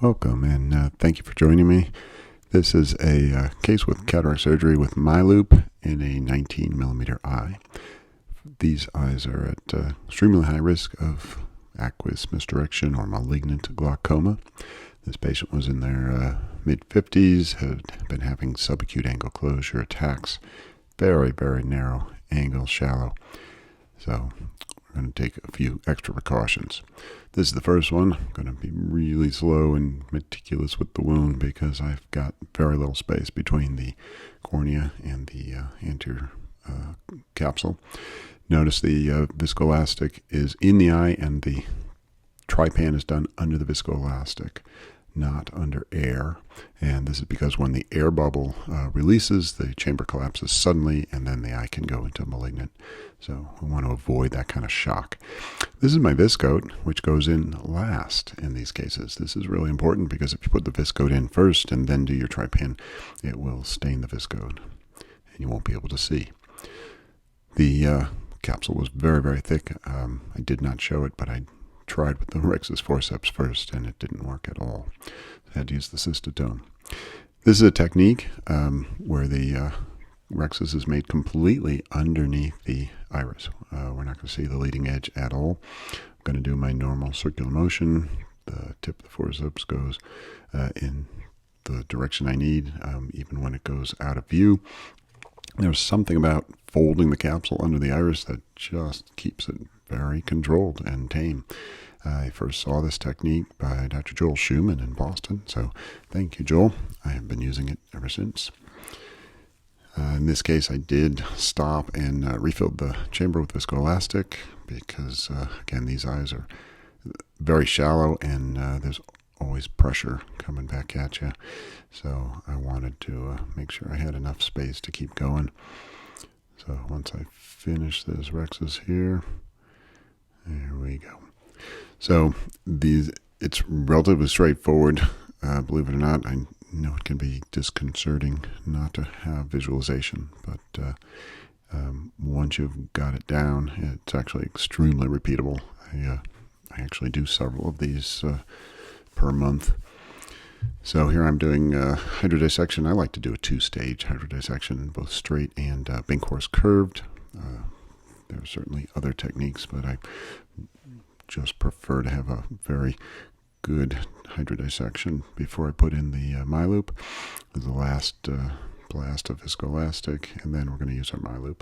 Welcome, and thank you for joining me. This is a case with cataract surgery with miLOOP in a 19mm eye. These eyes are at extremely high risk of aqueous misdirection or malignant glaucoma. This patient was in their mid-50s, had been having subacute angle closure attacks, very, very narrow angle, shallow. So we're going to take a few extra precautions. This is the first one. I'm going to be really slow and meticulous with the wound because I've got very little space between the cornea and the anterior capsule. Notice the viscoelastic is in the eye and the trypan is done under the viscoelastic, not under air. And this is because when the air bubble releases, the chamber collapses suddenly and then the eye can go into malignant. So we want to avoid that kind of shock. This is my viscoat, which goes in last in these cases. This is really important because if you put the viscoat in first and then do your trypan, it will stain the viscoat and you won't be able to see. The capsule was very, very thick. I did not show it, but I tried with the Rex's forceps first and it didn't work at all. I had to use the cystotome. This is a technique where the Rex's is made completely underneath the iris. We're not going to see the leading edge at all. I'm going to do my normal circular motion. The tip of the forceps goes in the direction I need, even when it goes out of view. There's something about folding the capsule under the iris that just keeps it very controlled and tame. I first saw this technique by Dr. Joel Schumann in Boston, so thank you, Joel. I have been using it ever since. In this case, I did stop and refilled the chamber with viscoelastic because, again, these eyes are very shallow and there's always pressure coming back at you. So I wanted to make sure I had enough space to keep going. So once I finish this Rex's here, there we go. So it's relatively straightforward. Believe it or not, I know it can be disconcerting not to have visualization, but once you've got it down, it's actually extremely repeatable. I actually do several of these per month. So here I'm doing hydrodissection. I like to do a two-stage hydrodissection, both straight and Binkhorst curved. There are certainly other techniques, but I just prefer to have a very good hydrodissection before I put in the miLOOP. The last blast of viscoelastic, and then we're going to use our miLOOP.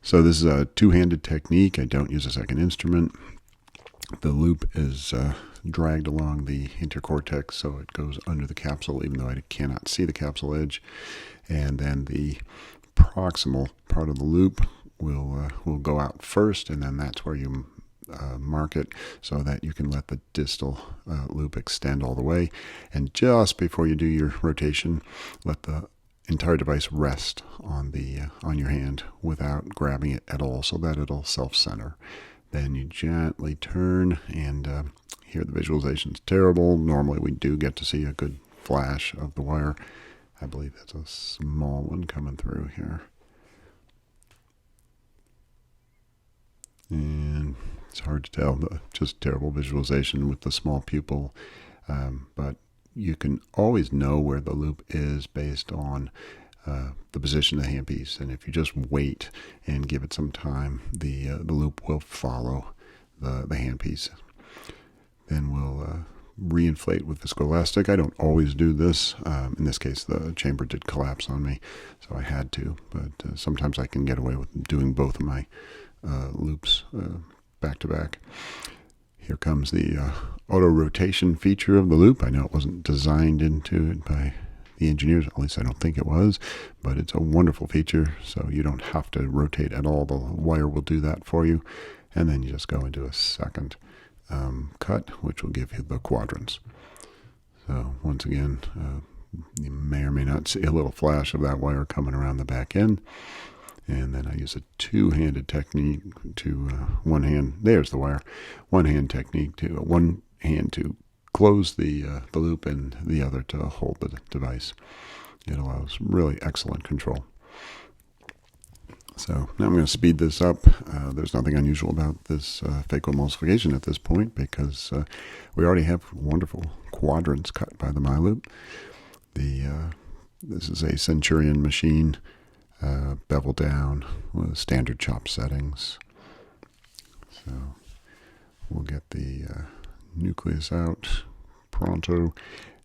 So this is a two-handed technique. I don't use a second instrument. The loop is dragged along the intercortex, so it goes under the capsule, even though I cannot see the capsule edge. And then the proximal part of the loop will go out first, and then that's where you mark it so that you can let the distal loop extend all the way. And just before you do your rotation, let the entire device rest on your hand without grabbing it at all, so that it'll self-center. Then you gently turn, and here the visualization is terrible. Normally we do get to see a good flash of the wire. I believe that's a small one coming through here. And it's hard to tell, just terrible visualization with the small pupil. But you can always know where the loop is based on the position of the handpiece. And if you just wait and give it some time, the loop will follow the handpiece. Then we'll reinflate with viscoelastic. I don't always do this. In this case, the chamber did collapse on me, so I had to. But sometimes I can get away with doing both of my loops back to back. Here comes the auto rotation feature of the loop. I know it wasn't designed into it by the engineers, at least I don't think it was, but it's a wonderful feature, so you don't have to rotate at all. The wire will do that for you, and then you just go into a second cut, which will give you the quadrants. So once again, you may or may not see a little flash of that wire coming around the back end. And then I use a two-handed technique to one hand. There's the wire. One-hand technique to one hand to close the loop and the other to hold the device. It allows really excellent control. So now I'm going to speed this up. There's nothing unusual about this phacoemulsification at this point because we already have wonderful quadrants cut by the miLOOP. This is a Centurion machine, bevel down with standard chop settings. So we'll get the nucleus out pronto.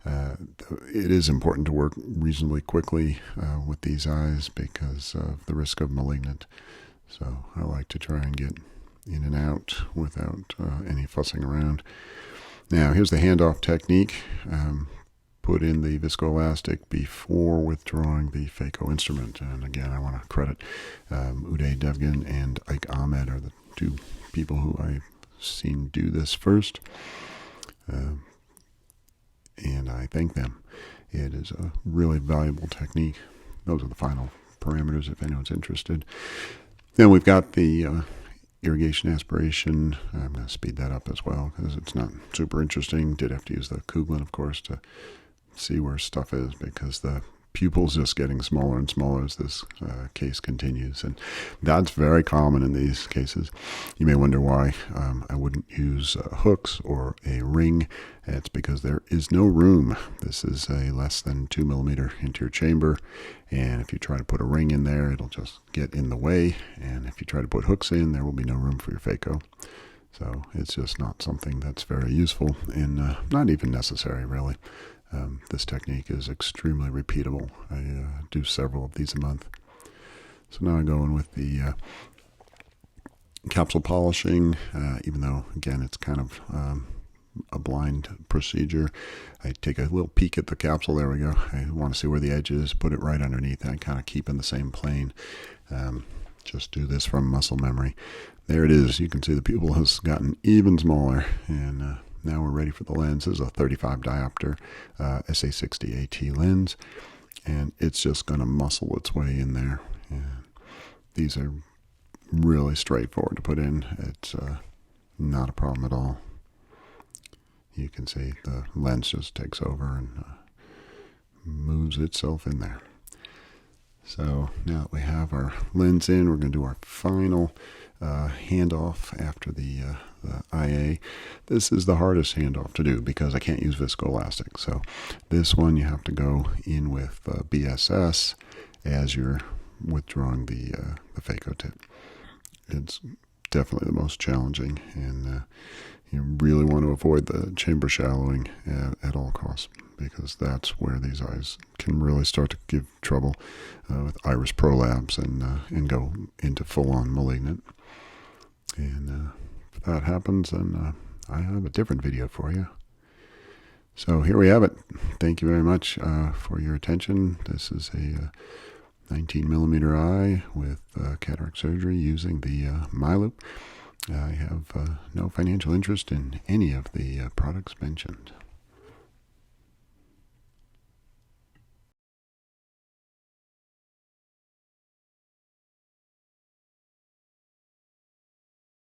It is important to work reasonably quickly with these eyes because of the risk of malignant. So I like to try and get in and out without any fussing around. Now here's the handoff technique. Put in the viscoelastic before withdrawing the phaco instrument. And again, I want to credit Uday Devgan and Ike Ahmed are the two people who I've seen do this first. And I thank them. It is a really valuable technique. Those are the final parameters if anyone's interested. Then we've got the irrigation aspiration. I'm going to speed that up as well because it's not super interesting. Did have to use the Kugelin, of course, to see where stuff is because the pupil's just getting smaller and smaller as this case continues. And that's very common in these cases. You may wonder why I wouldn't use hooks or a ring. It's because there is no room. This is a less than 2 millimeter interior chamber. And if you try to put a ring in there, it'll just get in the way. And if you try to put hooks in, there will be no room for your phaco. So it's just not something that's very useful and not even necessary, really. This technique is extremely repeatable. I do several of these a month. So now I go in with the capsule polishing, even though, again, it's kind of a blind procedure. I take a little peek at the capsule. There we go. I want to see where the edge is, put it right underneath, and kind of keep in the same plane. Just do this from muscle memory. There it is. You can see the pupil has gotten even smaller, and now we're ready for the lens. This is a 35 diopter SA60 AT lens, and it's just going to muscle its way in there. And these are really straightforward to put in. It's not a problem at all. You can see the lens just takes over and moves itself in there. So now that we have our lens in, we're going to do our final handoff after the IA. This is the hardest handoff to do because I can't use viscoelastic. So this one you have to go in with BSS as you're withdrawing the phaco tip. It's definitely the most challenging, and you really want to avoid the chamber shallowing at all costs because that's where these eyes can really start to give trouble with iris prolapse and go into full-on malignant. And if that happens, then I have a different video for you. So here we have it. Thank you very much for your attention. This is a 19 millimeter eye with cataract surgery using the miLOOP. I have no financial interest in any of the products mentioned.